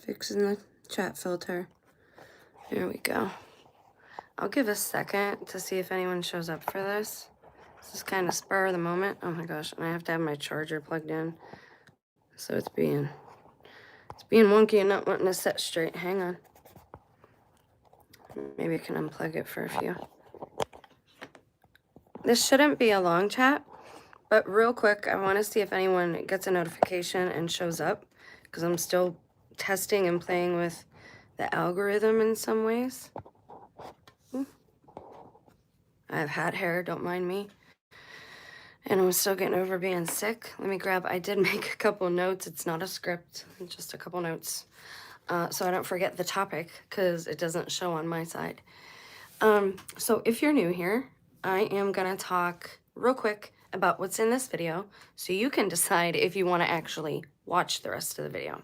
Fixing the chat filter. There we go. I'll give a second to see if anyone shows up for this. This is kind of spur of the moment. Oh my gosh, and I have to have my charger plugged in. So it's being wonky and not wanting to set straight. Hang on. Maybe I can unplug it for a few. This shouldn't be a long chat, but real quick, I want to see if anyone gets a notification and shows up, because I'm still testing and playing with the algorithm in some ways. I have hat hair, don't mind me. And I'm still getting over being sick. Let me grab, I did make a couple notes. It's not a script, just a couple notes. So I don't forget the topic, because it doesn't show on my side. So if you're new here, I am gonna talk real quick about what's in this video, so you can decide if you wanna actually watch the rest of the video.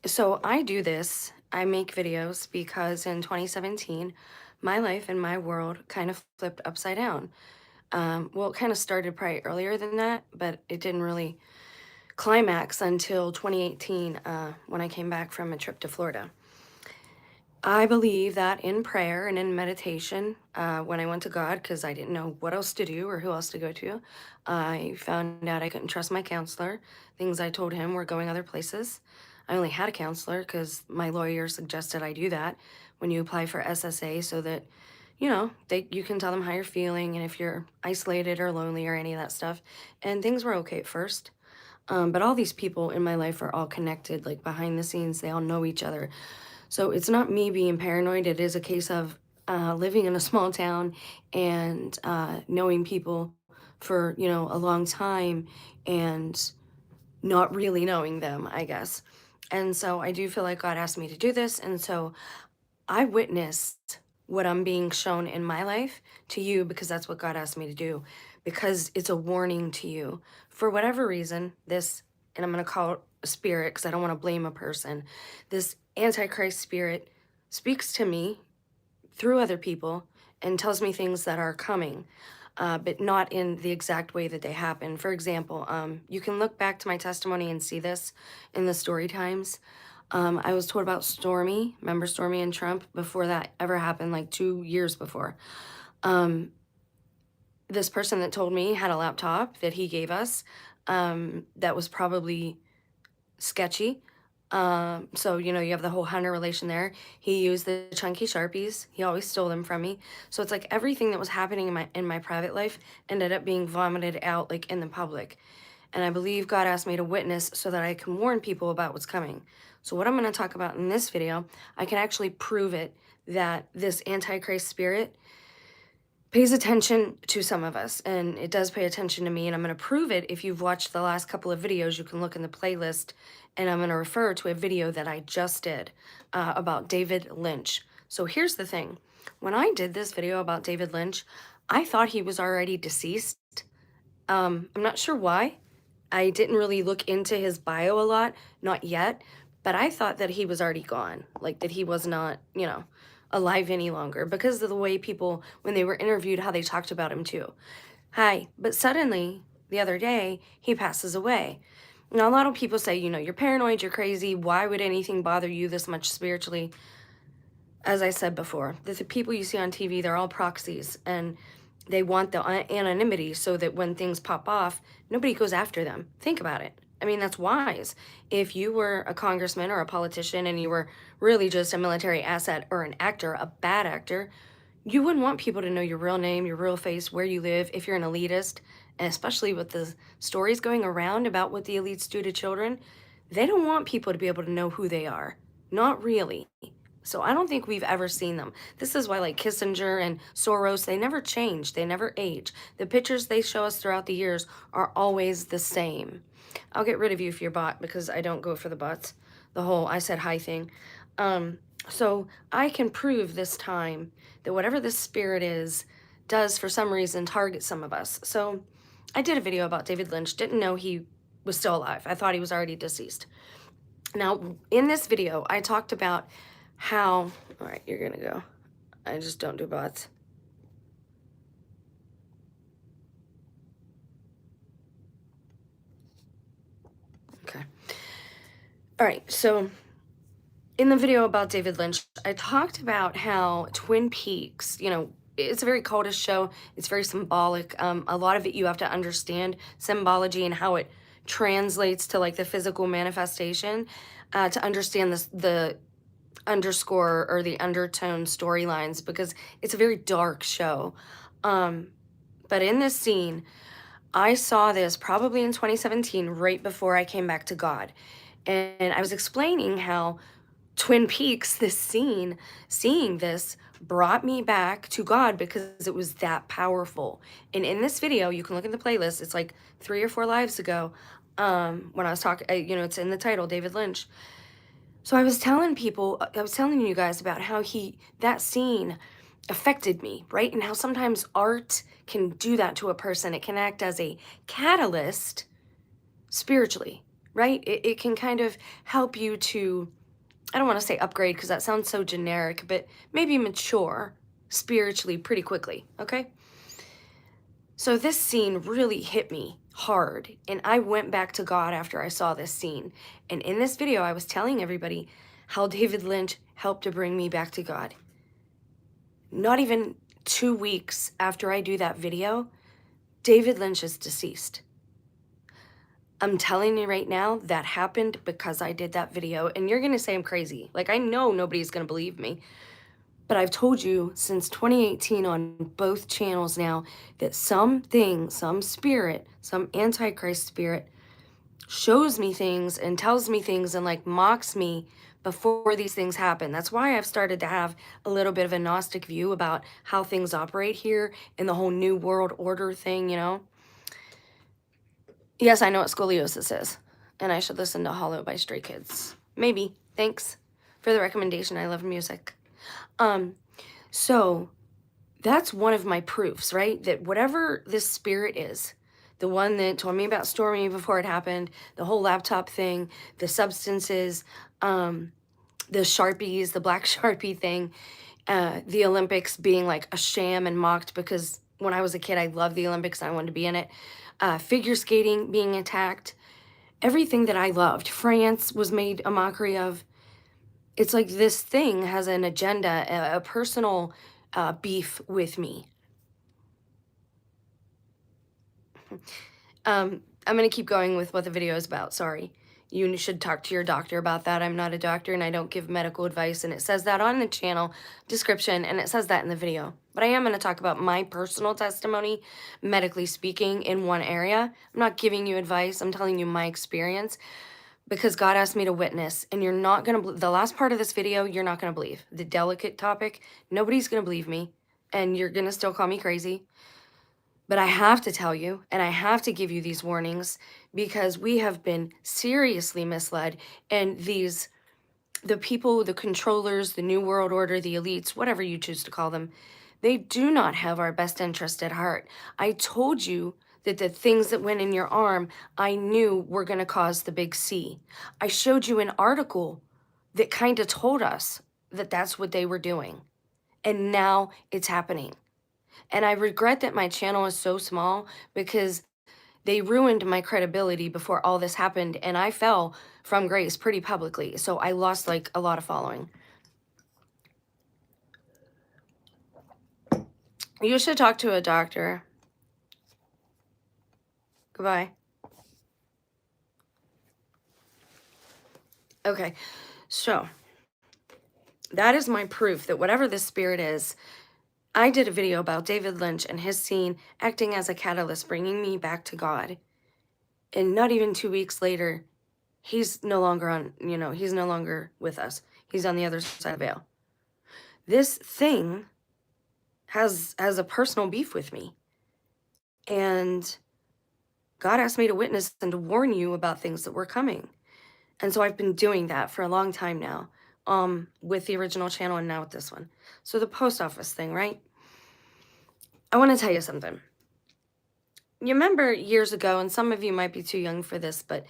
So I do this, I make videos because in 2017, my life and my world kind of flipped upside down. Well, it kind of started probably earlier than that, but it didn't really climax until 2018 when I came back from a trip to Florida. I believe that in prayer and in meditation, when I went to God, because I didn't know what else to do or who else to go to, I found out I couldn't trust my counselor. Things I told him were going other places. I only had a counselor because my lawyer suggested I do that when you apply for SSA, so that, you know, you can tell them how you're feeling and if you're isolated or lonely or any of that stuff. And things were okay at first. But all these people in my life are all connected, like behind the scenes, they all know each other. So it's not me being paranoid. It is a case of living in a small town and knowing people for, you know, a long time and not really knowing them, I guess. And so I do feel like God asked me to do this. And so I witnessed what I'm being shown in my life to you, because that's what God asked me to do, because it's a warning to you. For whatever reason, this, and I'm going to call it a spirit because I don't want to blame a person, this Antichrist spirit speaks to me through other people and tells me things that are coming, but not in the exact way that they happen. For example, you can look back to my testimony and see this in the story times. I was told about Stormy, remember Stormy and Trump, before that ever happened, like 2 years before. This person that told me had a laptop that he gave us that was probably sketchy. So, you know, you have the whole Hunter relation there. He used the chunky Sharpies. He always stole them from me. So it's like everything that was happening in my private life ended up being vomited out like in the public. And I believe God asked me to witness so that I can warn people about what's coming. So what I'm going to talk about in this video, I can actually prove it, that this Antichrist spirit pays attention to some of us, and it does pay attention to me, and I'm going to prove it. If you've watched the last couple of videos, you can look in the playlist, and I'm going to refer to a video that I just did about David Lynch. So here's the thing. When I did this video about David Lynch, I thought he was already deceased. I'm not sure why. I didn't really look into his bio a lot, not yet, but I thought that he was already gone, like that he was not, you know, alive any longer, because of the way people, when they were interviewed, how they talked about him too. Hi, but suddenly, the other day, he passes away. Now, a lot of people say, you know, you're paranoid, you're crazy, why would anything bother you this much spiritually? As I said before, the people you see on TV, they're all proxies, and they want the anonymity so that when things pop off, nobody goes after them. Think about it. I mean, that's wise. If you were a congressman or a politician and you were really just a military asset or an actor, a bad actor, you wouldn't want people to know your real name, your real face, where you live, if you're an elitist, and especially with the stories going around about what the elites do to children. They don't want people to be able to know who they are. Not really. So I don't think we've ever seen them. This is why, like, Kissinger and Soros, they never change. They never age. The pictures they show us throughout the years are always the same. I'll get rid of you if you're bot, because I don't go for the bots. The whole I said hi thing. So I can prove this time that whatever this spirit is does for some reason target some of us. So I did a video about David Lynch. Didn't know he was still alive. I thought he was already deceased. Now, in this video, I talked about how, all right, you're gonna go. I just don't do bots. Okay. All right, so in the video about David Lynch, I talked about how Twin Peaks, it's a very cultish show. It's very symbolic. A lot of it you have to understand symbology and how it translates to like the physical manifestation to understand the underscore or the undertone storylines because it's a very dark show. Um, but in this scene, I saw this probably in 2017, right before I came back to God. And I was explaining how Twin Peaks, this scene, seeing this brought me back to God because it was that powerful. And in this video, you can look in the playlist, it's like 3 or 4 lives ago, when I was talking, it's in the title, David Lynch. So I was telling people, I was telling you guys about how that scene affected me, right? And how sometimes art can do that to a person. It can act as a catalyst spiritually, right? It can kind of help you to, I don't want to say upgrade because that sounds so generic, but maybe mature spiritually pretty quickly, okay? So this scene really hit me hard, and I went back to God after I saw this scene. And in this video, I was telling everybody how David Lynch helped to bring me back to God. Not even 2 weeks after I do that video, David Lynch is deceased. I'm telling you right now, that happened because I did that video, and you're gonna say I'm crazy. Like, I know nobody's gonna believe me, but I've told you since 2018 on both channels now that something, some spirit, some antichrist spirit shows me things and tells me things and like mocks me before these things happen. That's why I've started to have a little bit of a Gnostic view about how things operate here in the whole New World Order thing. Yes, I know what scoliosis is, and I should listen to Hollow by Stray Kids. Maybe. Thanks for the recommendation. I love music. So that's one of my proofs, right? That whatever this spirit is, the one that told me about Stormy before it happened, the whole laptop thing, the substances, the Sharpies, the black Sharpie thing, the Olympics being like a sham and mocked because when I was a kid, I loved the Olympics. I wanted to be in it. Figure skating being attacked, everything that I loved. France was made a mockery of. It's like this thing has an agenda, a personal beef with me. I'm going to keep going with what the video is about. Sorry. You should talk to your doctor about that. I'm not a doctor and I don't give medical advice. And it says that on the channel description and it says that in the video. But I am going to talk about my personal testimony, medically speaking, in one area. I'm not giving you advice. I'm telling you my experience because God asked me to witness. And you're not going to, the last part of this video, you're not going to believe. The delicate topic, nobody's going to believe me. And you're going to still call me crazy. But I have to tell you, and I have to give you these warnings because we have been seriously misled. And the people, the controllers, the New World Order, the elites, whatever you choose to call them, they do not have our best interest at heart. I told you that the things that went in your arm, I knew were going to cause the big C. I showed you an article that kind of told us that that's what they were doing. And now it's happening. And I regret that my channel is so small because they ruined my credibility before all this happened and I fell from grace pretty publicly. So I lost like a lot of following. You should talk to a doctor. Goodbye. Okay, so that is my proof that whatever this spirit is, I did a video about David Lynch and his scene acting as a catalyst, bringing me back to God. And not even 2 weeks later, he's no longer on, he's no longer with us. He's on the other side of the veil. This thing has a personal beef with me. And God asked me to witness and to warn you about things that were coming. And so I've been doing that for a long time now, with the original channel and now with this one. So the post office thing, right? I want to tell you something. You remember years ago, and some of you might be too young for this, but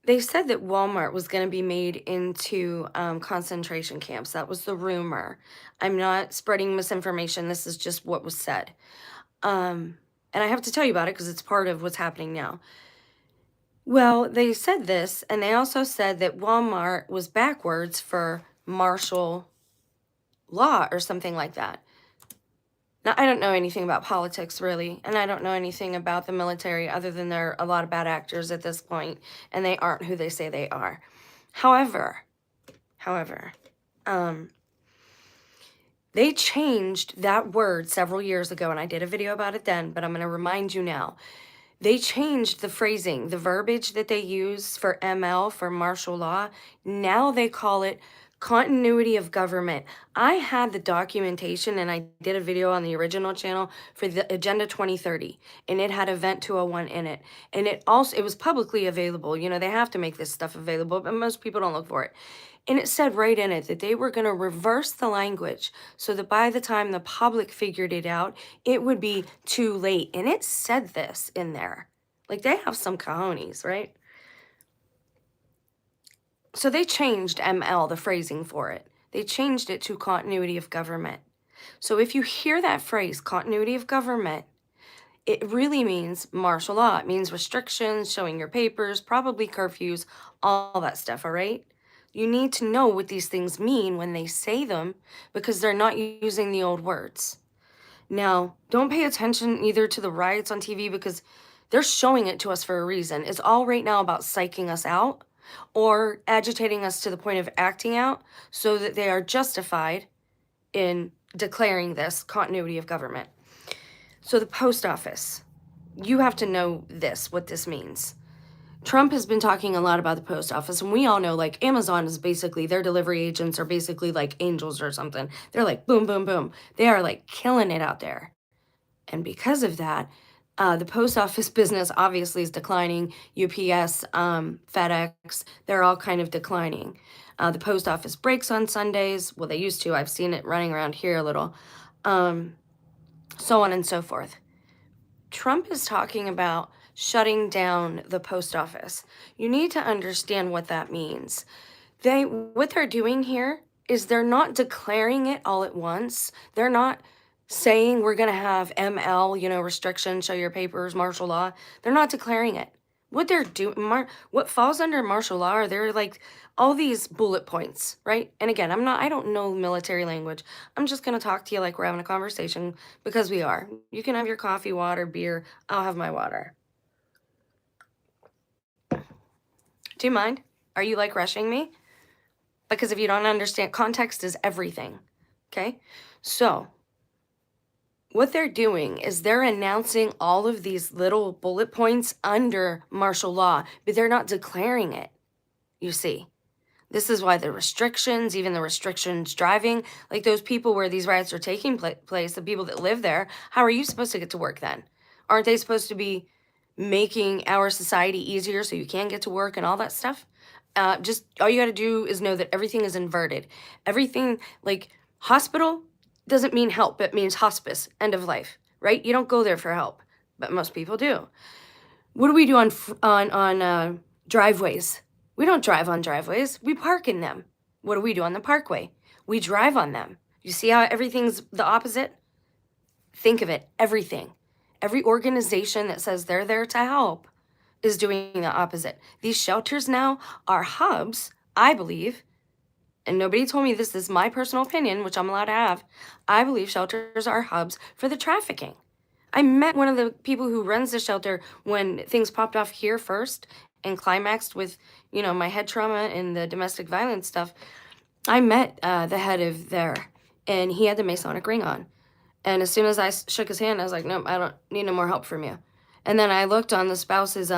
they said that Walmart was going to be made into concentration camps. That was the rumor. I'm not spreading misinformation. This is just what was said. And I have to tell you about it because it's part of what's happening now. Well, they said this, and they also said that Walmart was backwards for martial law or something like that. Now, I don't know anything about politics really, and I don't know anything about the military other than they're a lot of bad actors at this point, and they aren't who they say they are. However, however, um, they changed that word several years ago, and I did a video about it then, but I'm going to remind you now. They changed the phrasing, the verbiage that they use for ML, for martial law. Now they call it continuity of government. I had the documentation and I did a video on the original channel for the Agenda 2030, and it had Event 201 in it. And it was publicly available. You know, they have to make this stuff available, but most people don't look for it. And it said right in it that they were going to reverse the language so that by the time the public figured it out, it would be too late. And it said this in there. Like they have some cojones, right? So they changed ML, the phrasing for it. They changed it to continuity of government. So if you hear that phrase, continuity of government, it really means martial law. It means restrictions, showing your papers, probably curfews, all that stuff, all right? You need to know what these things mean when they say them because they're not using the old words. Now, don't pay attention either to the riots on TV because they're showing it to us for a reason. It's all right now about psyching us out or agitating us to the point of acting out so that they are justified in declaring this continuity of government. So the post office, you have to know this, what this means. Trump has been talking a lot about the post office, and we all know like Amazon is basically, their delivery agents are basically like angels or something. They're like boom, boom, boom. They are like killing it out there. And because of that, the post office business obviously is declining. UPS, FedEx, they're all kind of declining. The post office breaks on Sundays. Well, they used to. I've seen it running around here a little. So on and so forth. Trump is talking about shutting down the post office. You need to understand what that means. What they're doing here is they're not declaring it all at once. They're not saying we're going to have ML, you know, restriction, show your papers, martial law. They're not declaring it. What they're doing, what falls under martial law are they're like all these bullet points, right? And again, I don't know military language. I'm just going to talk to you like we're having a conversation because we are. You can have your coffee, water, beer. I'll have my water. Do you mind? Are you like rushing me? Because if you don't understand, context is everything. Okay? So, what they're doing is they're announcing all of these little bullet points under martial law, but they're not declaring it. You see, this is why the restrictions, even the restrictions driving, like those people where these riots are taking place, the people that live there, how are you supposed to get to work then? Aren't they supposed to be making our society easier so you can get to work and all that stuff? Just all you got to do is know that everything is inverted. Everything like hospital doesn't mean help, it means hospice, end of life, right? You don't go there for help, but most people do. What do we do on driveways? We don't drive on driveways. We park in them. What do we do on the parkway? We drive on them. You see how everything's the opposite? Think of it, everything. Every organization that says they're there to help is doing the opposite. These shelters now are hubs, I believe, and nobody told me this is my personal opinion, which I'm allowed to have. I believe shelters are hubs for the trafficking. I met one of the people who runs the shelter when things popped off here first and climaxed with, you know, my head trauma and the domestic violence stuff. I met the head of there, and he had the Masonic ring on. And as soon as I shook his hand, I was like, nope, I don't need no more help from you. And then I looked on the spouse's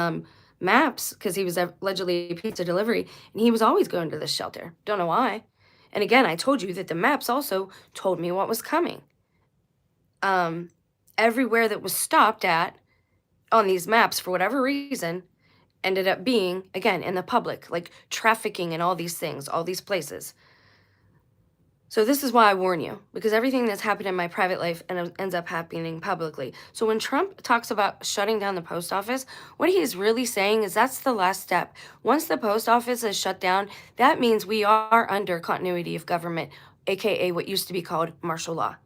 maps because he was allegedly a pizza delivery, and he was always going to this shelter. Don't know why. And again, I told you that the maps also told me what was coming. Everywhere that was stopped at on these maps, for whatever reason, ended up being, again, in the public, like trafficking and all these things, all these places. So this is why I warn you, because everything that's happened in my private life ends up happening publicly. So when Trump talks about shutting down the post office, what he is really saying is that's the last step. Once the post office is shut down, that means we are under continuity of government, aka what used to be called martial law.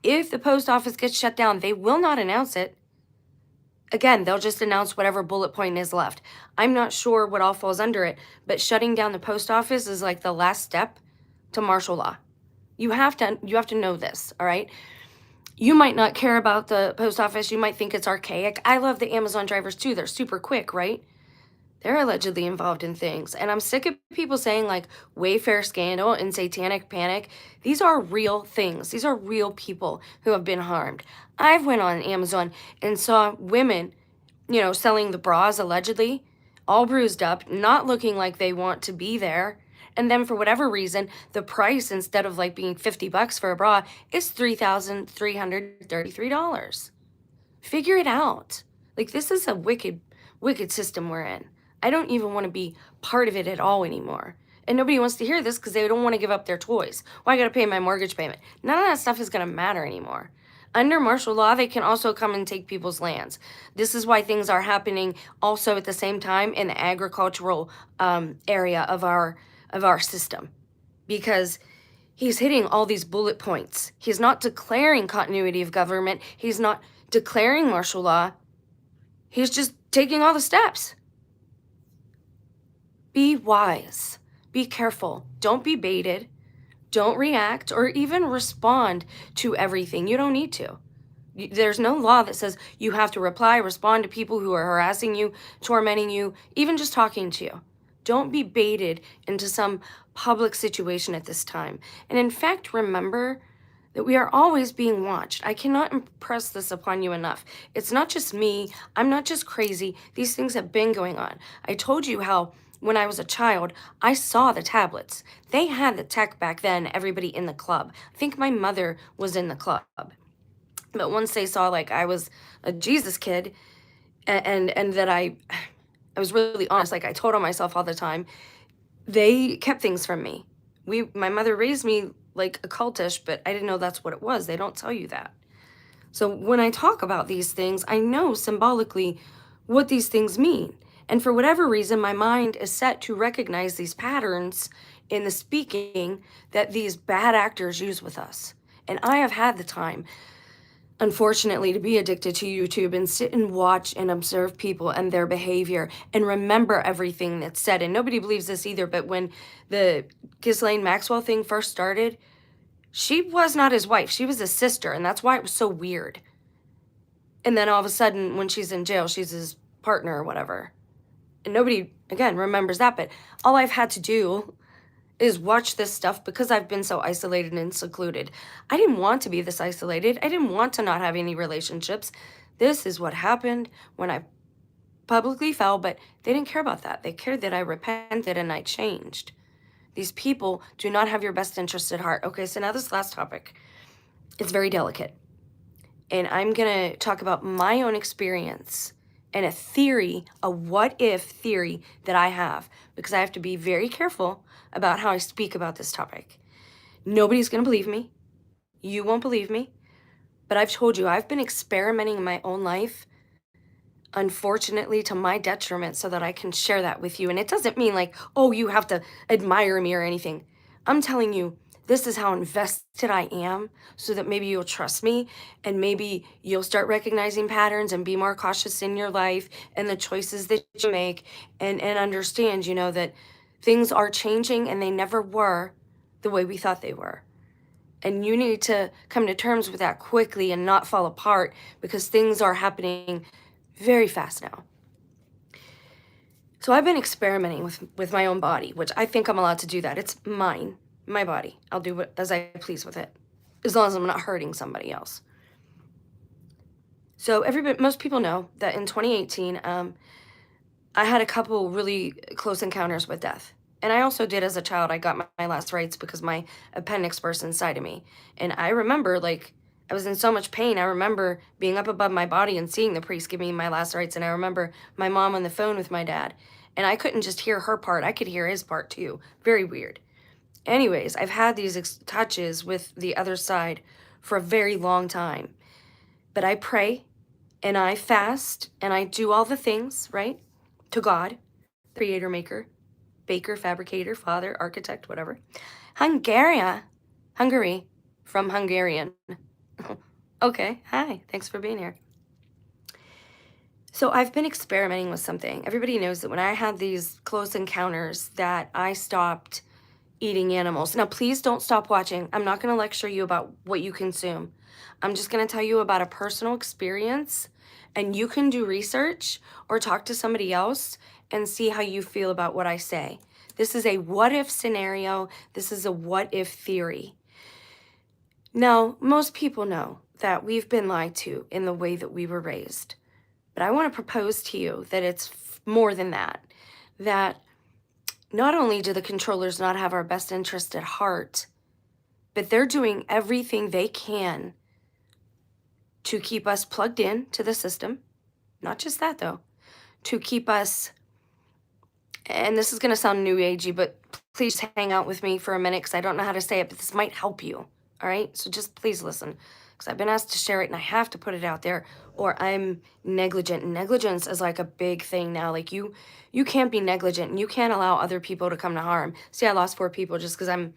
If the post office gets shut down, they will not announce it. Again, they'll just announce whatever bullet point is left. I'm not sure what all falls under it, but shutting down the post office is like the last step to martial law. You have to know this, all right? You might not care about the post office. You might think it's archaic. I love the Amazon drivers too. They're super quick, right? They're allegedly involved in things. And I'm sick of people saying like Wayfair scandal and satanic panic. These are real things. These are real people who have been harmed. I've went on Amazon and saw women, selling the bras allegedly, all bruised up, not looking like they want to be there. And then for whatever reason, the price instead of like being $50 for a bra is $3,333. Figure it out. Like this is a wicked, wicked system we're in. I don't even want to be part of it at all anymore. And nobody wants to hear this because they don't want to give up their toys. Well, I got to pay my mortgage payment. None of that stuff is going to matter anymore. Under martial law, they can also come and take people's lands. This is why things are happening also at the same time in the agricultural area of our system, because he's hitting all these bullet points. He's not declaring continuity of government. He's not declaring martial law. He's just taking all the steps. Be wise. Be careful. Don't be baited. Don't react or even respond to everything. You don't need to. There's no law that says you have to respond to people who are harassing you, tormenting you, even just talking to you. Don't be baited into some public situation at this time. And in fact, remember that we are always being watched. I cannot impress this upon you enough. It's not just me. I'm not just crazy. These things have been going on. I told you how when I was a child, I saw the tablets. They had the tech back then, everybody in the club. I think my mother was in the club. But once they saw like I was a Jesus kid and that I was really honest, like I told on myself all the time, they kept things from me. My mother raised me like a cultish, but I didn't know that's what it was. They don't tell you that. So when I talk about these things, I know symbolically what these things mean. And for whatever reason, my mind is set to recognize these patterns in the speaking that these bad actors use with us. And I have had the time, unfortunately, to be addicted to YouTube and sit and watch and observe people and their behavior and remember everything that's said. And nobody believes this either, but when the Ghislaine Maxwell thing first started, she was not his wife. She was his sister, and that's why it was so weird. And then all of a sudden, when she's in jail, she's his partner or whatever. And nobody, again, remembers that, but all I've had to do is watch this stuff because I've been so isolated and secluded. I didn't want to be this isolated. I didn't want to not have any relationships. This is what happened when I publicly fell, but they didn't care about that. They cared that I repented and I changed. These people do not have your best interest at heart. Okay, so now this last topic, it's very delicate. And I'm going to talk about my own experience and a theory, a what-if theory that I have, because I have to be very careful about how I speak about this topic. Nobody's going to believe me. You won't believe me. But I've told you, I've been experimenting in my own life, unfortunately, to my detriment, so that I can share that with you. And it doesn't mean like, oh, you have to admire me or anything. I'm telling you, this is how invested I am, so that maybe you'll trust me and maybe you'll start recognizing patterns and be more cautious in your life and the choices that you make, and understand, that things are changing and they never were the way we thought they were. And you need to come to terms with that quickly and not fall apart, because things are happening very fast now. So I've been experimenting with my own body, which I think I'm allowed to do that. It's mine. My body. I'll do as I please with it, as long as I'm not hurting somebody else. So most people know that in 2018, I had a couple really close encounters with death. And I also did as a child. I got my last rites because my appendix burst inside of me. And I remember, like, I was in so much pain. I remember being up above my body and seeing the priest give me my last rites. And I remember my mom on the phone with my dad. And I couldn't just hear her part. I could hear his part too. Very weird. Anyways, I've had these touches with the other side for a very long time. But I pray and I fast and I do all the things, right? To God, creator, maker, baker, fabricator, father, architect, whatever. Hungary, from Hungarian. Okay, hi, thanks for being here. So I've been experimenting with something. Everybody knows that when I had these close encounters that I stopped eating animals. Now, please don't stop watching. I'm not going to lecture you about what you consume. I'm just going to tell you about a personal experience, and you can do research or talk to somebody else and see how you feel about what I say. This is a what if scenario. This is a what if theory. Now, most people know that we've been lied to in the way that we were raised. But I want to propose to you that it's more than that. That not only do the controllers not have our best interest at heart, but they're doing everything they can to keep us plugged in to the system. Not just that, though, to keep us, and this is going to sound new agey, but please hang out with me for a minute because I don't know how to say it, but this might help you. All right? So just please listen because I've been asked to share it and I have to put it out there or I'm negligent. And negligence is like a big thing now. Like you can't be negligent and you can't allow other people to come to harm. See, I lost 4 people just because I'm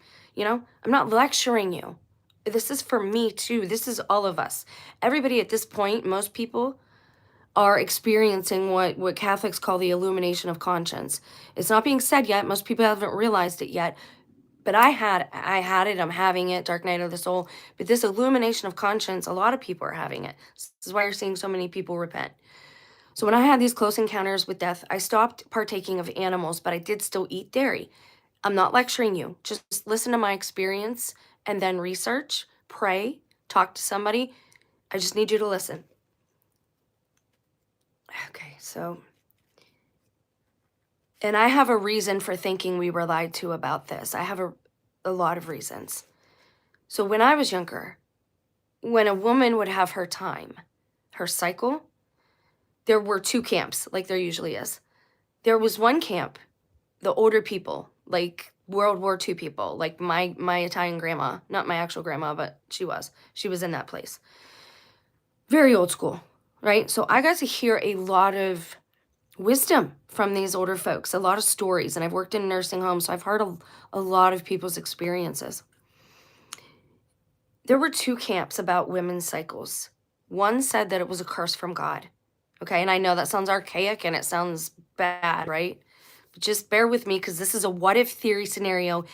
not lecturing you. This is for me too. This is all of us. Everybody at this point, most people are experiencing what Catholics call the illumination of conscience. It's not being said yet. Most people haven't realized it yet. But I had it, I'm having it, dark night of the soul. But this illumination of conscience, a lot of people are having it. This is why you're seeing so many people repent. So when I had these close encounters with death, I stopped partaking of animals, but I did still eat dairy. I'm not lecturing you. Just listen to my experience and then research, pray, talk to somebody. I just need you to listen. Okay, so, and I have a reason for thinking we were lied to about this. I have a lot of reasons. So when I was younger, when a woman would have her time, her cycle, there were 2 camps, like there usually is. There was one camp, the older people, like World War II people, like my Italian grandma, not my actual grandma, but she was in that place. Very old school, right? So I got to hear a lot of wisdom from these older folks, a lot of stories, and I've worked in nursing homes, so I've heard a lot of people's experiences. There were 2 camps about women's cycles. One said that it was a curse from God. Okay, and I know that sounds archaic and it sounds bad, right? But just bear with me because this is a what if theory scenario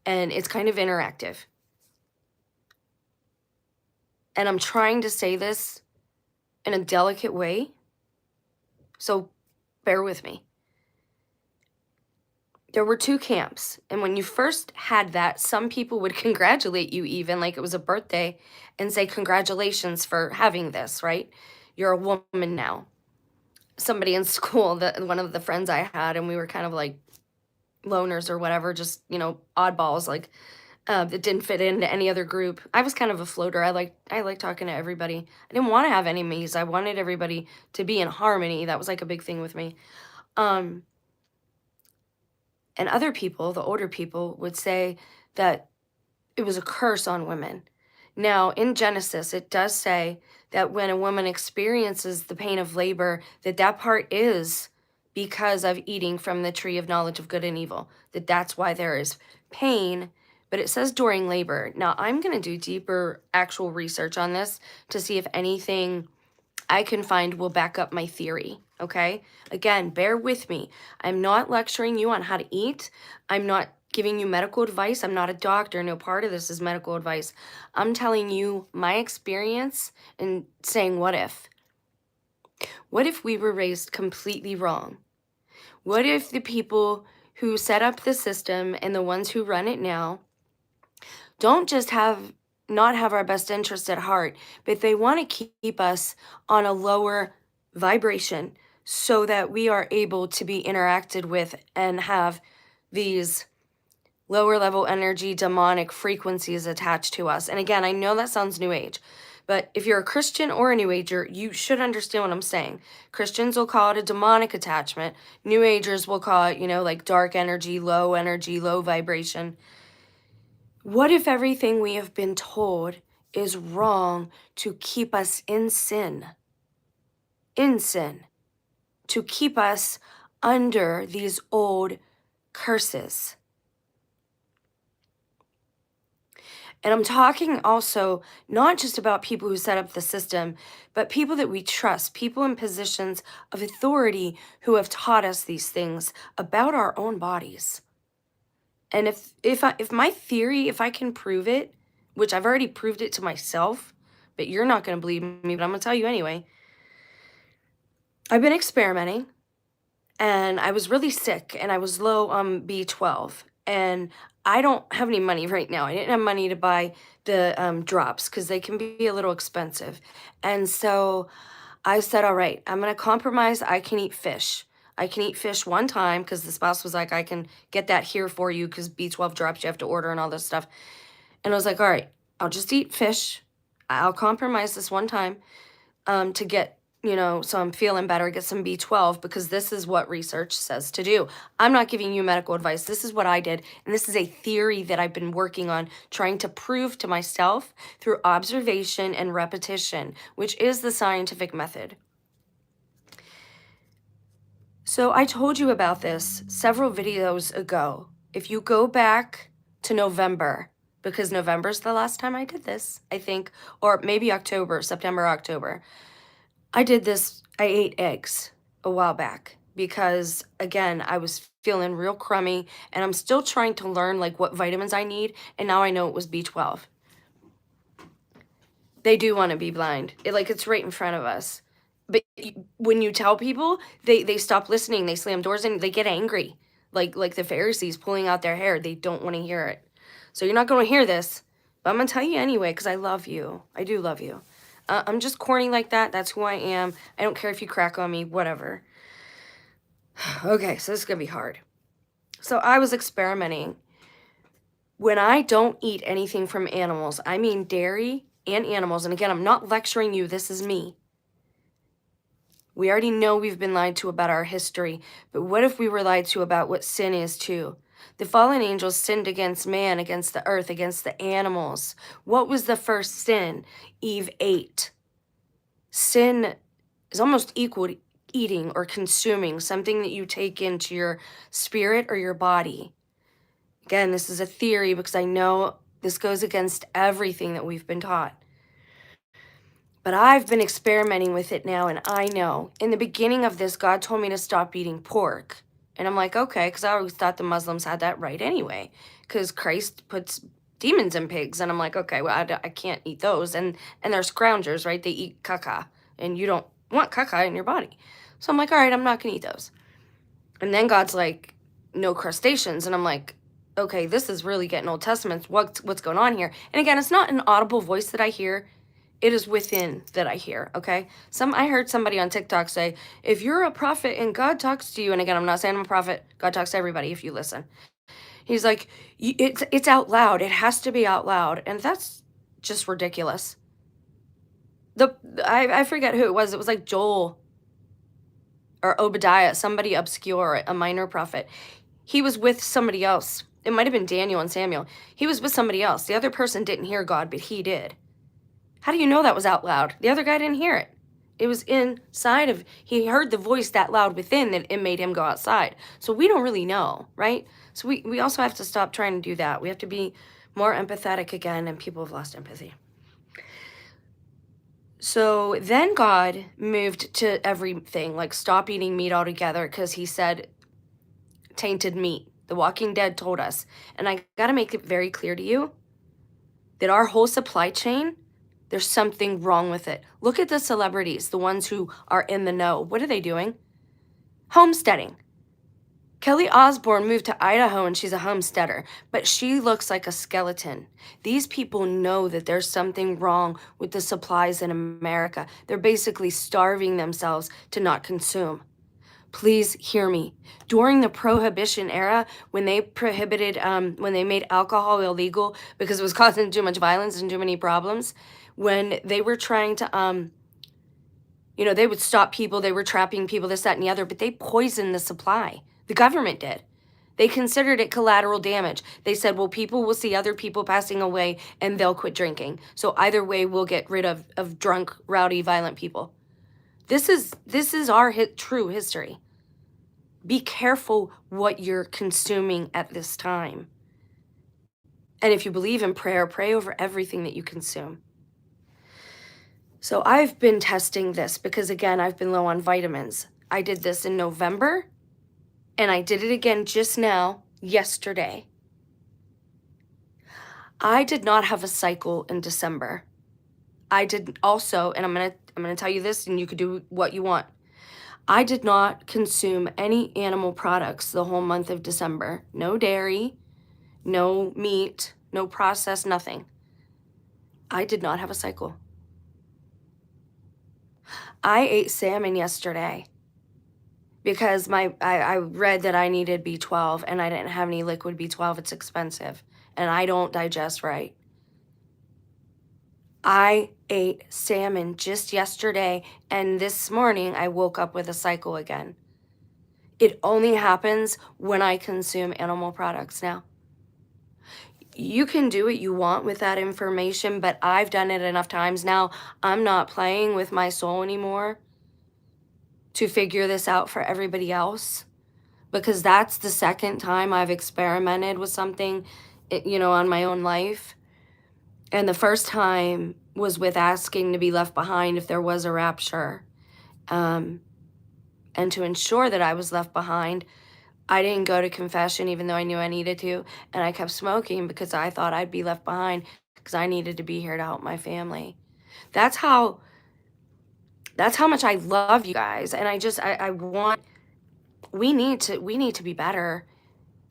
and it's kind of interactive. And I'm trying to say this in a delicate way. So bear with me. There were 2 camps. And when you first had that, some people would congratulate you even like it was a birthday and say, congratulations for having this, right? You're a woman now. Somebody in school, one of the friends I had, and we were kind of like loners or whatever, just, oddballs, like that didn't fit into any other group. I was kind of a floater. I like talking to everybody. I didn't want to have enemies. I wanted everybody to be in harmony. That was like a big thing with me. And other people, the older people, would say that it was a curse on women. Now, in Genesis, it does say that when a woman experiences the pain of labor, that part is because of eating from the tree of knowledge of good and evil, that's why there is pain, but it says during labor. Now, I'm going to do deeper actual research on this to see if anything I can find will back up my theory, okay? Again, bear with me. I'm not lecturing you on how to eat. I'm not giving you medical advice. I'm not a doctor. No part of this is medical advice. I'm telling you my experience and saying, what if? What if we were raised completely wrong? What if the people who set up the system and the ones who run it now don't just not have our best interest at heart, but they want to keep us on a lower vibration so that we are able to be interacted with and have these lower level energy demonic frequencies attached to us. And again, I know that sounds new age, but if you're a Christian or a new ager, you should understand what I'm saying. Christians will call it a demonic attachment. New agers will call it, like dark energy, low vibration. What if everything we have been told is wrong to keep us in sin? In sin. To keep us under these old curses. And I'm talking also not just about people who set up the system, but people that we trust, people in positions of authority who have taught us these things about our own bodies. And if my theory, if I can prove it, which I've already proved it to myself, but you're not going to believe me, but I'm going to tell you anyway. I've been experimenting and I was really sick and I was low on B12 and I don't have any money right now. I didn't have money to buy the drops because they can be a little expensive. And so I said, all right, I'm going to compromise. I can eat fish. I can eat fish one time because the spouse was like, I can get that here for you because B12 drops you have to order and all this stuff. And I was like, all right, I'll just eat fish. I'll compromise this one time to get, so I'm feeling better, get some B12 because this is what research says to do. I'm not giving you medical advice. This is what I did. And this is a theory that I've been working on, trying to prove to myself through observation and repetition, which is the scientific method. So I told you about this several videos ago. If you go back to November, because November's the last time I did this, I think, or maybe October, September, October. I did this, I ate eggs a while back because again, I was feeling real crummy and I'm still trying to learn like what vitamins I need. And now I know it was B12. They do want to be blind. It's right in front of us. But when you tell people, they stop listening. They slam doors and they get angry. Like the Pharisees pulling out their hair. They don't want to hear it. So you're not going to hear this, but I'm going to tell you anyway because I love you. I do love you. I'm just corny like that. That's who I am. I don't care if you crack on me, whatever. Okay, so this is going to be hard. So I was experimenting. When I don't eat anything from animals, I mean dairy and animals, and again, I'm not lecturing you, this is me. We already know we've been lied to about our history, but what if we were lied to about what sin is too? The fallen angels sinned against man, against the earth, against the animals. What was the first sin? Eve ate. Sin is almost equal to eating or consuming, something that you take into your spirit or your body. Again, this is a theory because I know this goes against everything that we've been taught. But I've been experimenting with it now, and I know. In the beginning of this, God told me to stop eating pork. And I'm like, okay, because I always thought the Muslims had that right anyway, because Christ puts demons in pigs. And I'm like, okay, well, I can't eat those. And they're scroungers, right? They eat caca, and you don't want caca in your body. So I'm like, all right, I'm not going to eat those. And then God's like, no crustaceans. And I'm like, okay, this is really getting Old Testament. What's going on here? And again, it's not an audible voice that I hear. It is within that I hear, okay? I heard somebody on TikTok say, if you're a prophet and God talks to you, and again, I'm not saying I'm a prophet, God talks to everybody if you listen. He's like, it's out loud. It has to be out loud. And that's just ridiculous. I forget who it was. It was like Joel or Obadiah, somebody obscure, a minor prophet. He was with somebody else. It might have been Daniel and Samuel. He was with somebody else. The other person didn't hear God, but he did. How do you know that was out loud? The other guy didn't hear it. It was inside of, he heard the voice that loud within that it made him go outside. So we don't really know, right? So we also have to stop trying to do that. We have to be more empathetic again, and people have lost empathy. So then God moved to everything, like stop eating meat altogether, because he said tainted meat. The Walking Dead told us. And I got to make it very clear to you that our whole supply chain, there's something wrong with it. Look at the celebrities, the ones who are in the know. What are they doing? Homesteading. Kelly Osbourne moved to Idaho and she's a homesteader, but she looks like a skeleton. These people know that there's something wrong with the supplies in America. They're basically starving themselves to not consume. Please hear me. During the Prohibition era, when they prohibited, when they made alcohol illegal because it was causing too much violence and too many problems, when they were trying to, they would stop people, they were trapping people, this, that, and the other, but they poisoned the supply. The government did. They considered it collateral damage. They said, well, people will see other people passing away and they'll quit drinking. So either way, we'll get rid of drunk, rowdy, violent people. This is our true history. Be careful what you're consuming at this time. And if you believe in prayer, pray over everything that you consume. So I've been testing this because, again, I've been low on vitamins. I did this in November, and I did it again just now, yesterday. I did not have a cycle in December. I did also, and I'm gonna tell you this, and you could do what you want. I did not consume any animal products the whole month of December. No dairy, no meat, no processed, nothing. I did not have a cycle. I ate salmon yesterday because I read that I needed B12 and I didn't have any liquid B12. It's expensive and I don't digest right. I ate salmon just yesterday, and this morning I woke up with a cycle again. It only happens when I consume animal products now. You can do what you want with that information, but I've done it enough times now. I'm not playing with my soul anymore to figure this out for everybody else, because that's the second time I've experimented with something, on my own life. And the first time was with asking to be left behind if there was a rapture. And to ensure that I was left behind, I didn't go to confession even though I knew I needed to. And I kept smoking because I thought I'd be left behind because I needed to be here to help my family. That's how much I love you guys. And I want, we need to be better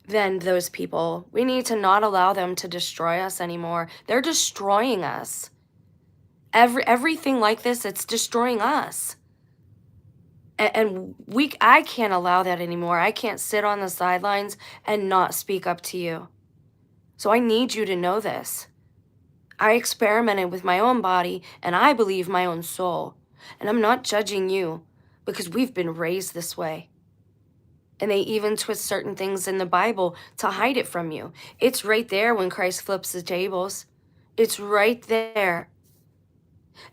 than those people. We need to not allow them to destroy us anymore. They're destroying us. Everything like this, it's destroying us. And I can't allow that anymore. I can't sit on the sidelines and not speak up to you. So I need you to know this. I experimented with my own body and I believe my own soul. And I'm not judging you because we've been raised this way. And they even twist certain things in the Bible to hide it from you. It's right there when Christ flips the tables. It's right there.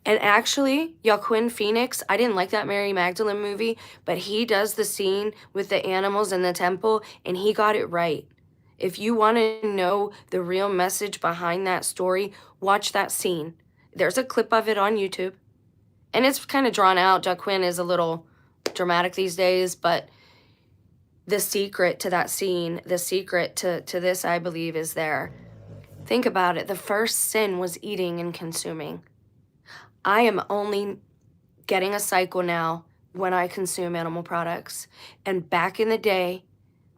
And actually, Joaquin Phoenix, I didn't like that Mary Magdalene movie, but he does the scene with the animals in the temple, and he got it right. If you want to know the real message behind that story, watch that scene. There's a clip of it on YouTube. And it's kind of drawn out. Joaquin is a little dramatic these days, but the secret to that scene, the secret to this, I believe, is there. Think about it. The first sin was eating and consuming. I am only getting a cycle now when I consume animal products. And back in the day,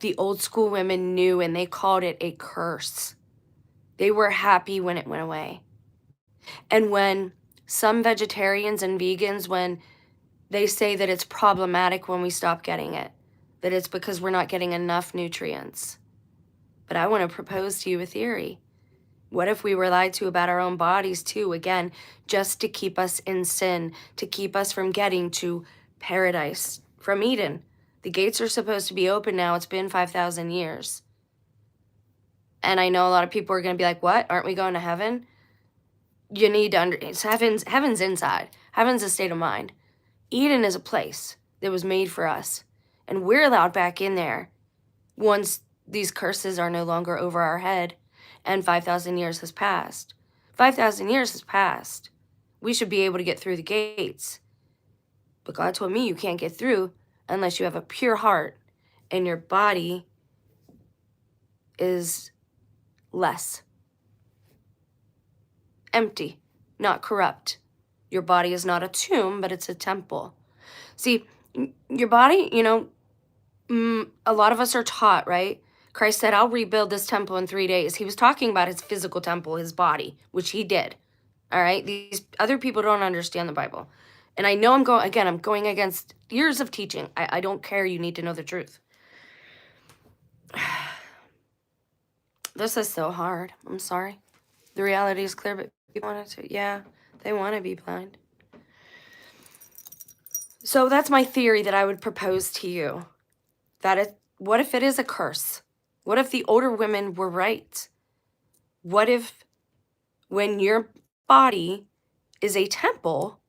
the old school women knew and they called it a curse. They were happy when it went away. And when some vegetarians and vegans, when they say that it's problematic when we stop getting it, that it's because we're not getting enough nutrients. But I want to propose to you a theory. What if we were lied to about our own bodies too, again, just to keep us in sin, to keep us from getting to paradise, from Eden? The gates are supposed to be open now. It's been 5,000 years. And I know a lot of people are going to be like, what? Aren't we going to heaven? You need to heaven's inside. Heaven's a state of mind. Eden is a place that was made for us. And we're allowed back in there once these curses are no longer over our head. And 5,000 years has passed. 5,000 years has passed. We should be able to get through the gates. But God told me you can't get through unless you have a pure heart and your body is less. Empty, not corrupt. Your body is not a tomb, but it's a temple. See, your body, a lot of us are taught, right? Christ said, I'll rebuild this temple in 3 days. He was talking about his physical temple, his body, which he did. All right? These other people don't understand the Bible. And I know I'm going against years of teaching. I don't care. You need to know the truth. This is so hard. I'm sorry. The reality is clear, but people want to, they want to be blind. So that's my theory that I would propose to you. What if it is a curse? What if the older women were right? What if when your body is a temple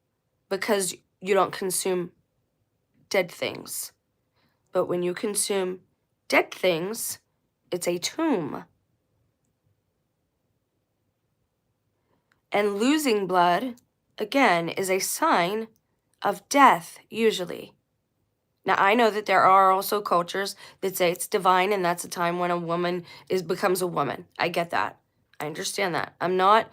because you don't consume dead things, but when you consume dead things, it's a tomb? And losing blood, again, is a sign of death, usually. Now, I know that there are also cultures that say it's divine and that's a time when a woman becomes a woman. I get that. I understand that. I'm not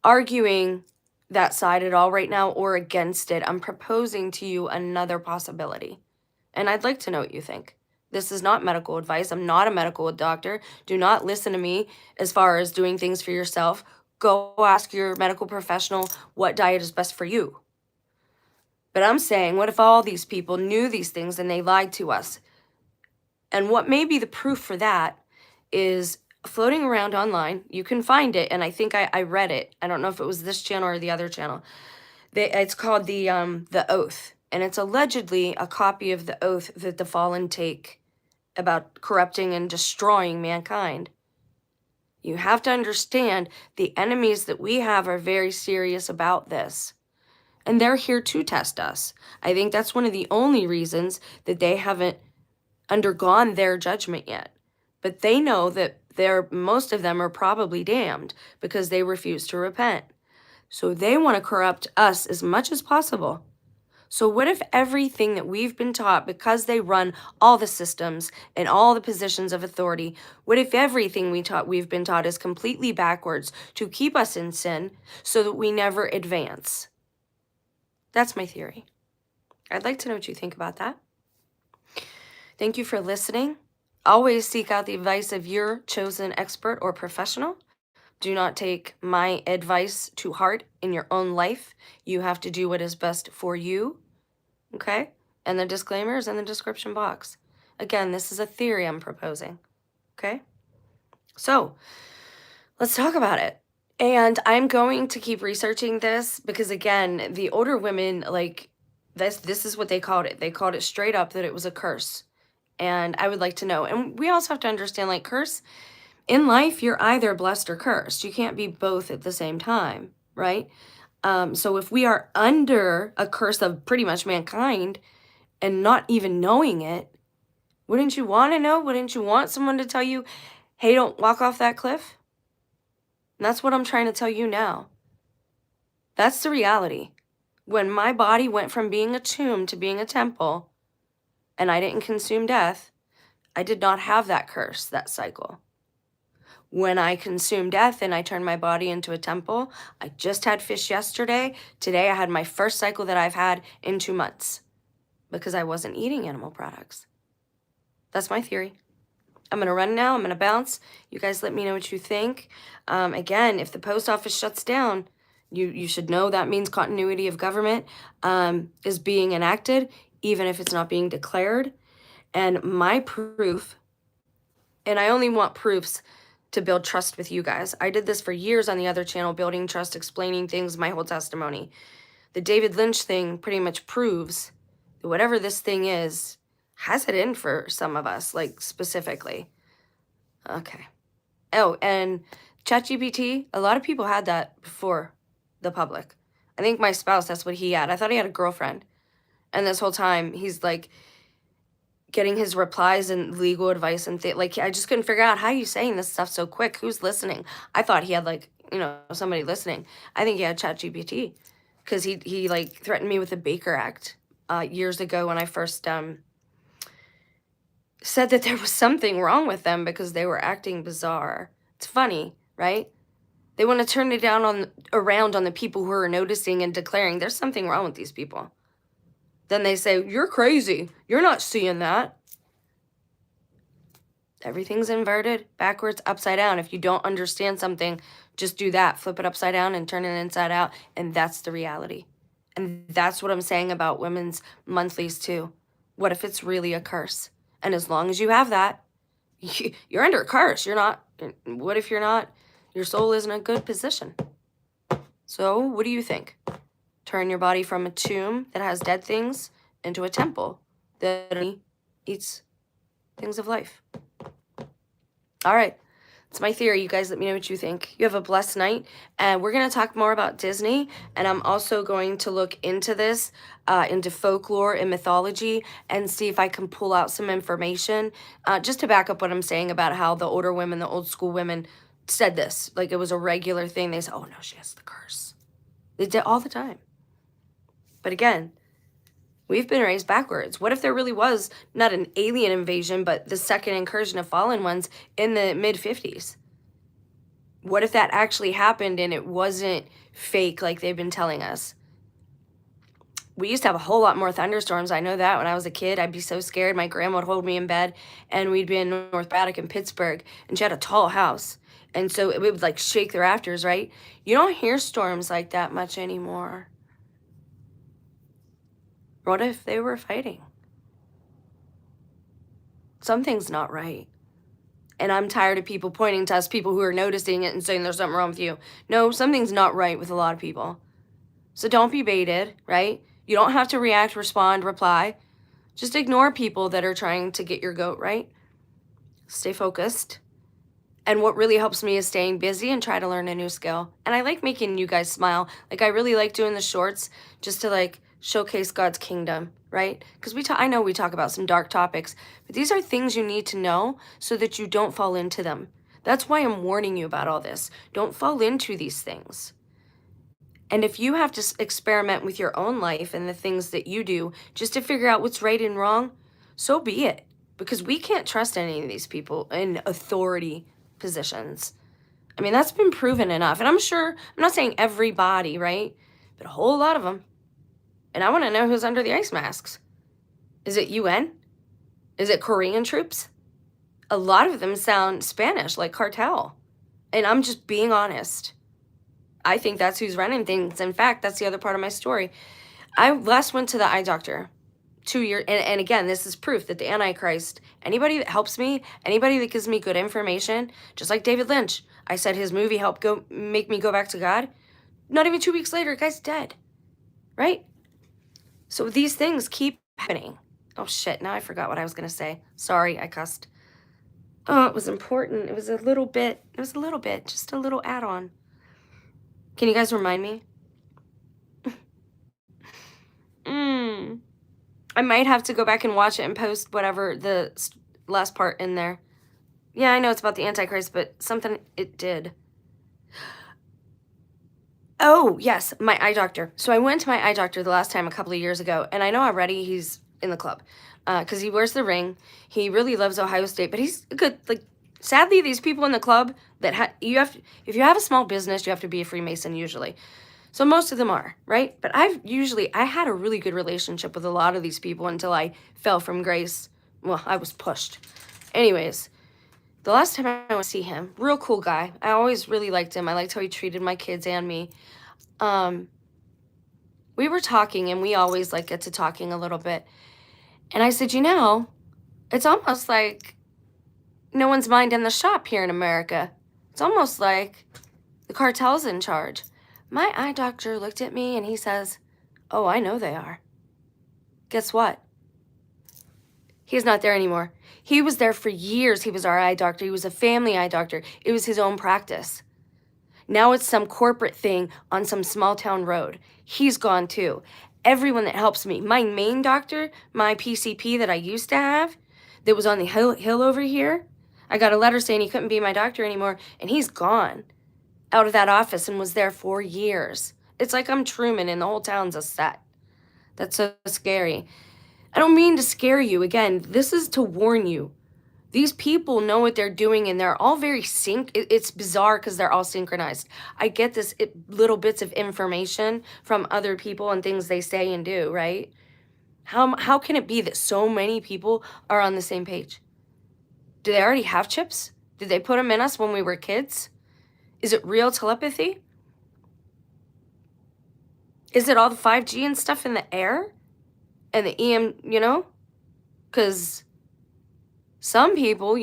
arguing that side at all right now or against it. I'm proposing to you another possibility. And I'd like to know what you think. This is not medical advice. I'm not a medical doctor. Do not listen to me as far as doing things for yourself. Go ask your medical professional what diet is best for you. But I'm saying, what if all these people knew these things and they lied to us? And what may be the proof for that is floating around online. You can find it, and I think I read it. I don't know if it was this channel or the other channel. It's called the Oath, and it's allegedly a copy of the oath that the fallen take about corrupting and destroying mankind. You have to understand the enemies that we have are very serious about this. And they're here to test us. I think that's one of the only reasons that they haven't undergone their judgment yet. But they know that most of them are probably damned because they refuse to repent. So they want to corrupt us as much as possible. So what if everything that we've been taught, because they run all the systems and all the positions of authority, what if everything we've been taught is completely backwards to keep us in sin so that we never advance? That's my theory. I'd like to know what you think about that. Thank you for listening. Always seek out the advice of your chosen expert or professional. Do not take my advice to heart in your own life. You have to do what is best for you, okay? And the disclaimer is in the description box. Again, this is a theory I'm proposing, okay? So, let's talk about it. And I'm going to keep researching this because, again, the older women, like, this is what they called it. They called it straight up that it was a curse. And I would like to know. And we also have to understand, like, curse in life, you're either blessed or cursed. You can't be both at the same time, right? So if we are under a curse of pretty much mankind and not even knowing it, wouldn't you want to know? Wouldn't you want someone to tell you, hey, don't walk off that cliff? And that's what I'm trying to tell you now. That's the reality. When my body went from being a tomb to being a temple, and I didn't consume death, I did not have that curse, that cycle. When I consumed death and I turned my body into a temple, I just had fish yesterday. Today I had my first cycle that I've had in 2 months because I wasn't eating animal products. That's my theory. I'm going to run now. I'm going to bounce. You guys let me know what you think. Again, if the post office shuts down, you should know that means continuity of government is being enacted, even if it's not being declared. And my proof, and I only want proofs to build trust with you guys. I did this for years on the other channel, building trust, explaining things, my whole testimony. The David Lynch thing pretty much proves that whatever this thing is, has it in for some of us, like specifically. Okay. Oh, and ChatGPT, a lot of people had that before the public. I think my spouse, that's what he had. I thought he had a girlfriend. And this whole time, he's like getting his replies and legal advice and like, I just couldn't figure out how you saying this stuff so quick. Who's listening? I thought he had like, somebody listening. I think he had ChatGPT because he like threatened me with the Baker Act years ago when I first said that there was something wrong with them because they were acting bizarre. It's funny, right? They want to turn it around on the people who are noticing and declaring there's something wrong with these people. Then they say, you're crazy. You're not seeing that. Everything's inverted, backwards, upside down. If you don't understand something, just do that. Flip it upside down and turn it inside out. And that's the reality. And that's what I'm saying about women's monthlies too. What if it's really a curse? And as long as you have that, you're under a curse. You're not. What if you're not? Your soul is in a good position. So what do you think? Turn your body from a tomb that has dead things into a temple that only eats things of life. All right. It's my theory. You guys let me know what you think. You have a blessed night. And we're going to talk more about Disney. And I'm also going to look into this, into folklore and mythology, and see if I can pull out some information just to back up what I'm saying about how the older women, the old school women, said this. Like, it was a regular thing. They said, oh, no, she has the curse. They did all the time. But again, we've been raised backwards. What if there really was not an alien invasion, but the second incursion of fallen ones in the mid-50s? What if that actually happened and it wasn't fake like they've been telling us? We used to have a whole lot more thunderstorms. I know that when I was a kid. I'd be so scared. My grandma would hold me in bed, and we'd be in North Braddock in Pittsburgh, and she had a tall house. And so it would like shake the rafters, right? You don't hear storms like that much anymore. What if they were fighting? Something's not right. And I'm tired of people pointing to us, people who are noticing it and saying there's something wrong with you. No, something's not right with a lot of people. So don't be baited, right? You don't have to react, respond, reply. Just ignore people that are trying to get your goat, right? Stay focused. And what really helps me is staying busy and try to learn a new skill. And I like making you guys smile. Like, I really like doing the shorts just to like showcase God's kingdom, right? Because I know we talk about some dark topics, but these are things you need to know so that you don't fall into them. That's why I'm warning you about all this. Don't fall into these things. And if you have to experiment with your own life and the things that you do just to figure out what's right and wrong, so be it. Because we can't trust any of these people in authority positions. I mean, that's been proven enough. And I'm sure, I'm not saying everybody, right? But a whole lot of them. And I want to know who's under the ice masks. Is it UN? Is it Korean troops? A lot of them sound Spanish, like cartel. And I'm just being honest. I think that's who's running things. In fact, that's the other part of my story. I last went to the eye doctor 2 years, and again, this is proof that the Antichrist, anybody that helps me, anybody that gives me good information, just like David Lynch, I said his movie helped make me go back to God. Not even 2 weeks later, the guy's dead, right? So these things keep happening. Oh shit, now I forgot what I was gonna say. Sorry, I cussed. Oh, it was important. It was a little bit, just a little add-on. Can you guys remind me? I might have to go back and watch it and post whatever the last part in there. Yeah, I know it's about the Antichrist, but something it did. Oh, yes, my eye doctor. So I went to my eye doctor the last time a couple of years ago, and I know already he's in the club because he wears the ring. He really loves Ohio State, but he's good. Like, sadly, these people in the club that if you have a small business, you have to be a Freemason usually. So most of them are, right? But I had a really good relationship with a lot of these people until I fell from grace. Well, I was pushed. Anyways, the last time I went to see him, real cool guy. I always really liked him. I liked how he treated my kids and me. We were talking, and we always like get to talking a little bit. And I said, it's almost like no one's minding the shop here in America. It's almost like the cartel's in charge. My eye doctor looked at me and he says, oh, I know they are. Guess what? He's not there anymore. He was there for years. He was our eye doctor. He was a family eye doctor. It was his own practice. Now it's some corporate thing on some small town road. He's gone too. Everyone that helps me, my main doctor, my PCP that I used to have, that was on the hill over here, I got a letter saying he couldn't be my doctor anymore, and he's gone out of that office and was there for years. It's like I'm Truman and the whole town's a set. That's so scary. I don't mean to scare you. Again, this is to warn you. These people know what they're doing, and they're all very it's bizarre because they're all synchronized. I get this little bits of information from other people and things they say and do, right? How can it be that so many people are on the same page? Do they already have chips? Did they put them in us when we were kids? Is it real telepathy? Is it all the 5G and stuff in the air? And the EM, Because some people,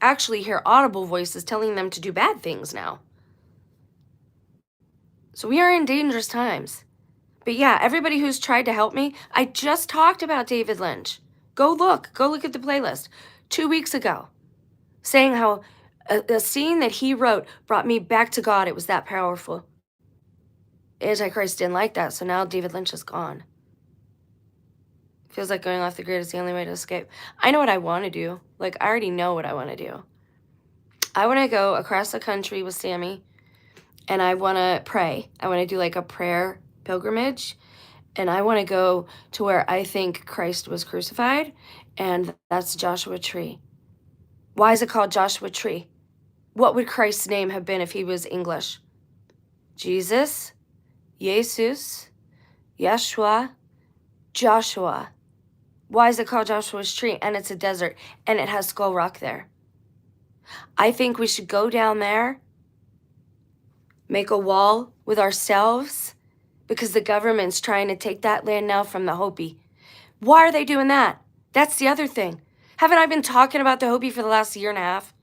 actually hear audible voices telling them to do bad things now. So we are in dangerous times. But yeah, everybody who's tried to help me, I just talked about David Lynch. Go look at the playlist 2 weeks ago, saying how a scene that he wrote brought me back to God. It was that powerful. Antichrist didn't like that, so now David Lynch is gone. Feels like going off the grid is the only way to escape. I know what I want to do. Like, I already know what I want to do. I want to go across the country with Sammy, and I want to pray. I want to do like a prayer pilgrimage, and I want to go to where I think Christ was crucified, and that's Joshua Tree. Why is it called Joshua Tree? What would Christ's name have been if he was English? Jesus, Jesus, Yeshua, Joshua. Why is it called Joshua's Tree? And it's a desert, and it has Skull Rock there. I think we should go down there, make a wall with ourselves, because the government's trying to take that land now from the Hopi. Why are they doing that? That's the other thing. Haven't I been talking about the Hopi for the last year and a half?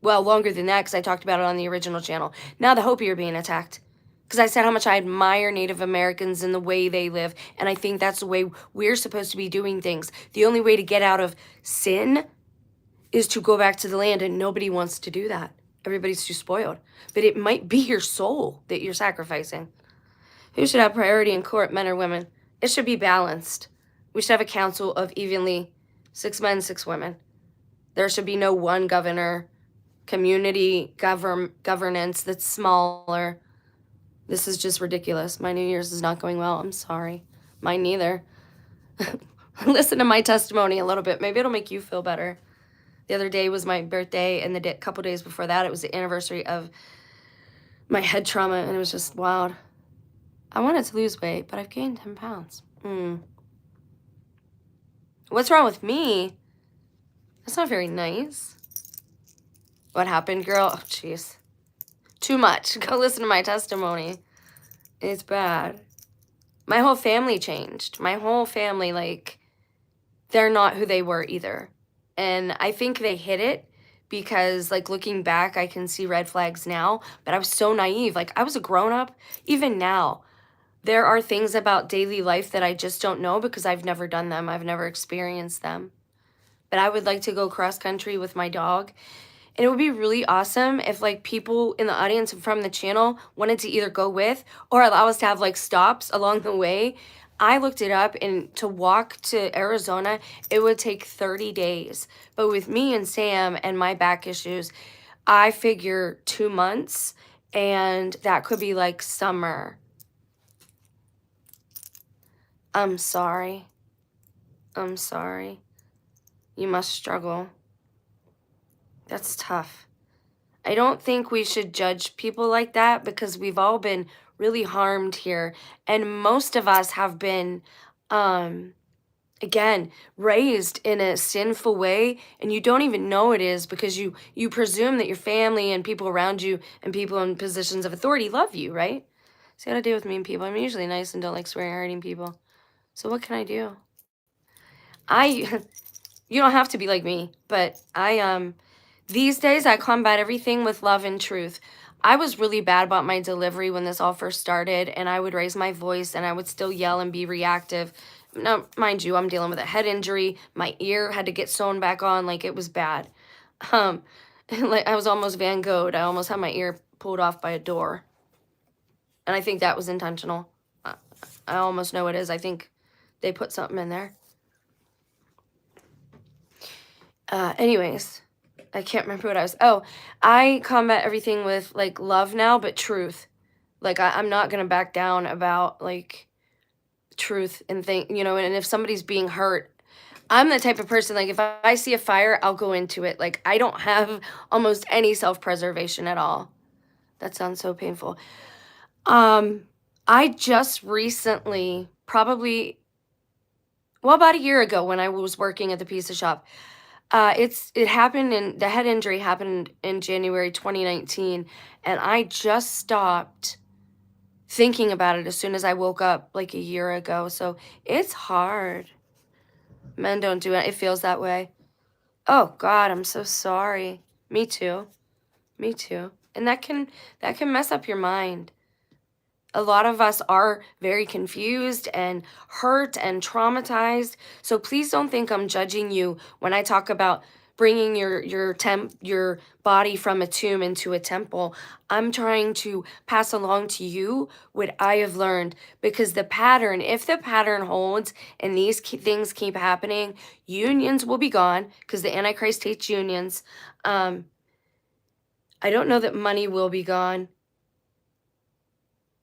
Well, longer than that, because I talked about it on the original channel. Now the Hopi are being attacked. Because I said how much I admire Native Americans and the way they live. And I think that's the way we're supposed to be doing things. The only way to get out of sin is to go back to the land, and nobody wants to do that. Everybody's too spoiled. But it might be your soul that you're sacrificing. Who should have priority in court, men or women? It should be balanced. We should have a council of evenly 6 men, 6 women. There should be no one governor, community governance that's smaller. This is just ridiculous. My New Year's is not going well. I'm sorry. Mine neither. Listen to my testimony a little bit. Maybe it'll make you feel better. The other day was my birthday, and the couple days before that, it was the anniversary of my head trauma, and it was just wild. I wanted to lose weight, but I've gained 10 pounds. What's wrong with me? That's not very nice. What happened, girl? Oh, jeez. Too much. Go listen to my testimony. It's bad. My whole family changed. My whole family, like, they're not who they were either. And I think they hid it because, like, looking back, I can see red flags now. But I was so naive. Like, I was a grown-up. Even now, there are things about daily life that I just don't know because I've never done them. I've never experienced them. But I would like to go cross-country with my dog. And it would be really awesome if, like, people in the audience and from the channel wanted to either go with or allow us to have, like, stops along the way. I looked it up, and to walk to Arizona, it would take 30 days. But with me and Sam and my back issues, I figure 2 months, and that could be, like, summer. I'm sorry. I'm sorry. You must struggle. That's tough. I don't think we should judge people like that because we've all been really harmed here. And most of us have been, again, raised in a sinful way, and you don't even know it is because you presume that your family and people around you and people in positions of authority love you, right? See how to deal with mean people. I'm usually nice and don't like swearing or hurting people. So what can I do? You don't have to be like me, but these days I combat everything with love and truth. I was really bad about my delivery when this all first started, and I would raise my voice and I would still yell and be reactive. Now, mind you, I'm dealing with a head injury. My ear had to get sewn back on, like it was bad. Like I was almost Van Gogh. I almost had my ear pulled off by a door. And I think that was intentional. I almost know it is. I think they put something in there. Anyways, I can't remember what I was. Oh, I combat everything with, like, love now, but truth. Like, I'm not going to back down about, like, truth and and if somebody's being hurt, I'm the type of person, like, if I see a fire, I'll go into it. Like, I don't have almost any self-preservation at all. That sounds so painful. I just recently, probably, well, about a year ago when I was working at the pizza shop, it happened the head injury happened in January 2019, and I just stopped thinking about it as soon as I woke up like a year ago. So it's hard. Men don't do it. It feels that way. Oh God, I'm so sorry. Me too. Me too. And that can mess up your mind. A lot of us are very confused and hurt and traumatized. So please don't think I'm judging you when I talk about bringing your body from a tomb into a temple. I'm trying to pass along to you what I have learned, because if the pattern holds and these things keep happening, unions will be gone because the Antichrist hates unions. I don't know that money will be gone,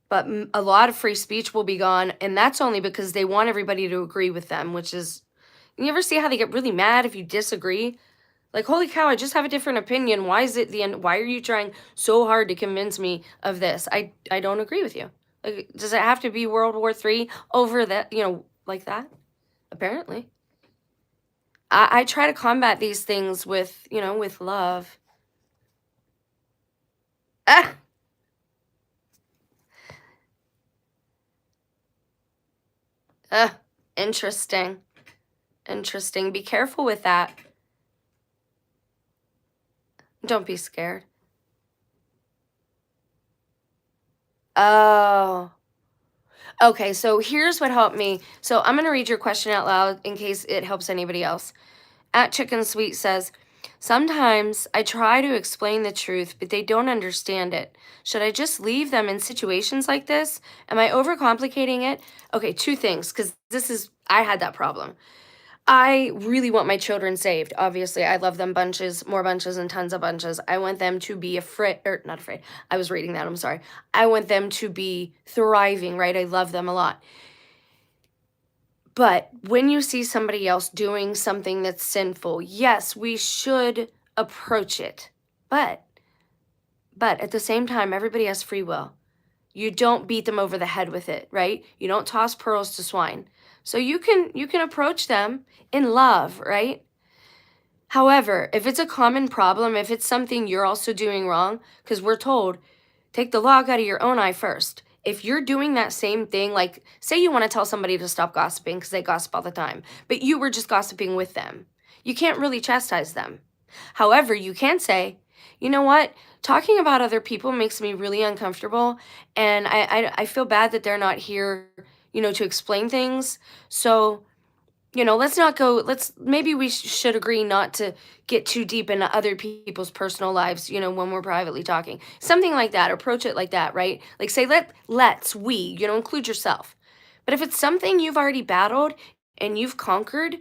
but a lot of free speech will be gone, and that's only because they want everybody to agree with them, which is, you ever see how they get really mad if you disagree? Like, holy cow, I just have a different opinion. Why is it the end? Why are you trying so hard to convince me of this? I don't agree with you. Like, does it have to be World War III over that, like that? Apparently. I try to combat these things with, with love. Ah! Ah, interesting. Interesting. Be careful with that. Don't be scared. Oh. Okay, so here's what helped me. So I'm going to read your question out loud in case it helps anybody else. At Chicken Sweet says, sometimes I try to explain the truth, but they don't understand it. Should I just leave them in situations like this? Am I overcomplicating it? Okay, two things, because I had that problem. I really want my children saved. Obviously, I love them bunches, more bunches, and tons of bunches. I want them to be afraid, or not afraid. I was reading that, I'm sorry. I want them to be thriving, right? I love them a lot. But when you see somebody else doing something that's sinful, yes, we should approach it. But at the same time, everybody has free will. You don't beat them over the head with it, right? You don't toss pearls to swine. So you can approach them in love, right? However, if it's a common problem, if it's something you're also doing wrong, because we're told, take the log out of your own eye first. If you're doing that same thing, like say you want to tell somebody to stop gossiping because they gossip all the time, but you were just gossiping with them, you can't really chastise them. However, you can say, you know what? Talking about other people makes me really uncomfortable, and I feel bad that they're not here, to explain things. So, let's not go, maybe we should agree not to get too deep into other people's personal lives, when we're privately talking. Something like that, approach it like that, right? Like say, we, include yourself. But if it's something you've already battled and you've conquered,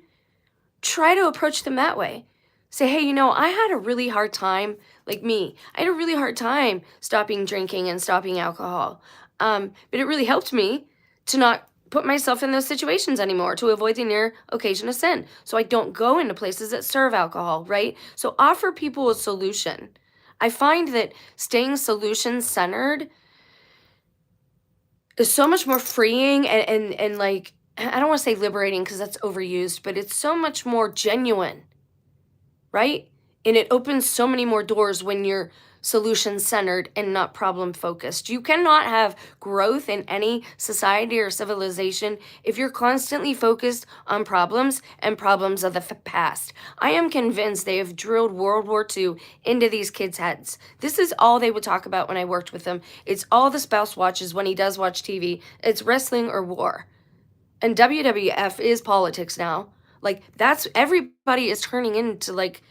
try to approach them that way. Say, hey, I had a really hard time, like me, I had a really hard time stopping drinking and stopping alcohol. But it really helped me to not put myself in those situations anymore, to avoid the near occasion of sin. So I don't go into places that serve alcohol, right? So offer people a solution. I find that staying solution-centered is so much more freeing and like, I don't want to say liberating because that's overused, but it's so much more genuine, right? And it opens so many more doors when you're solution centered and not problem focused. You cannot have growth in any society or civilization if you're constantly focused on problems and problems of the past. I am convinced they have drilled World War II into these kids' heads. This is all they would talk about when I worked with them. It's all the spouse watches when he does watch TV. It's wrestling or war. And WWF is politics now. Like, that's, everybody is turning into like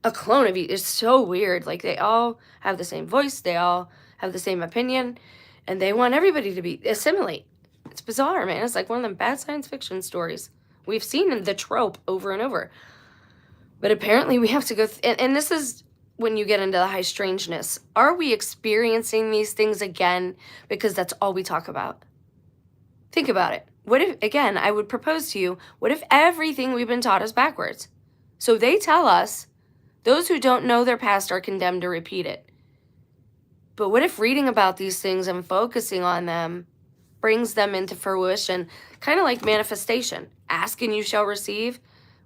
a clone of you. It's so weird. Like, they all have the same voice, they all have the same opinion, and they want everybody to assimilate. It's bizarre, man. It's like one of them bad science fiction stories. We've seen the trope over and over. But apparently we have to go, and this is when you get into the high strangeness. Are we experiencing these things again because that's all we talk about? Think about it. What if, again, I would propose to you, what if everything we've been taught is backwards? So they tell us, those who don't know their past are condemned to repeat it. But what if reading about these things and focusing on them brings them into fruition, kind of like manifestation? Ask and you shall receive.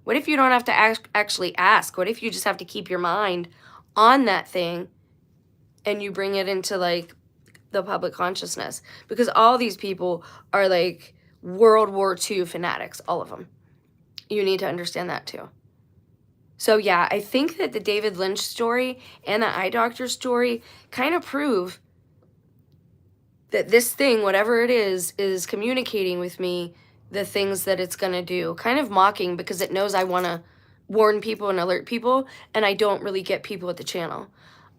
What if you don't have to actually ask? What if you just have to keep your mind on that thing and you bring it into like the public consciousness? Because all these people are like World War II fanatics, all of them. You need to understand that too. So yeah, I think that the David Lynch story and the eye doctor story kind of prove that this thing, whatever it is communicating with me the things that it's going to do. Kind of mocking because it knows I want to warn people and alert people, and I don't really get people at the channel.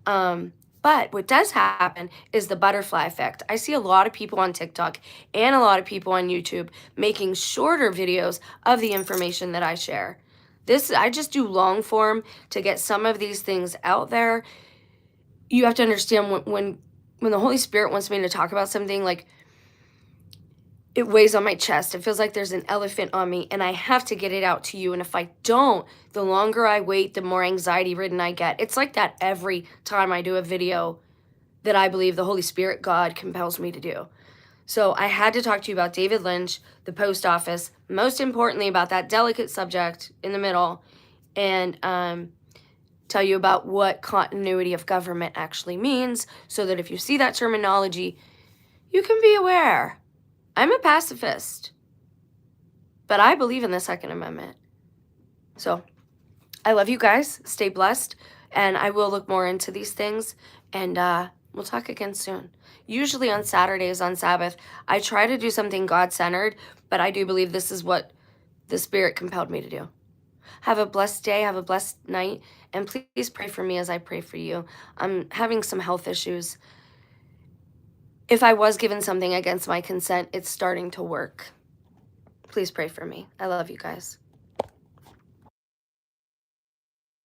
But what does happen is the butterfly effect. I see a lot of people on TikTok and a lot of people on YouTube making shorter videos of the information that I share. I just do long form to get some of these things out there. you have to understand when the Holy Spirit wants me to talk about something, like, it weighs on my chest. It feels like there's an elephant on me, and I have to get it out to you. And if I don't, the longer I wait, the more anxiety ridden I get. It's like that every time I do a video that I believe the Holy Spirit, God, compels me to do. So I had to talk to you about David Lynch, the post office, most importantly about that delicate subject in the middle, and tell you about what continuity of government actually means, so that if you see that terminology, you can be aware. I'm a pacifist, but I believe in the Second Amendment. So I love you guys. Stay blessed, and I will look more into these things, and we'll talk again soon. Usually on Saturdays, on Sabbath, I try to do something God-centered, but I do believe this is what the Spirit compelled me to do. Have a blessed day, have a blessed night, and please pray for me as I pray for you. I'm having some health issues. If I was given something against my consent, it's starting to work. Please pray for me. I love you guys.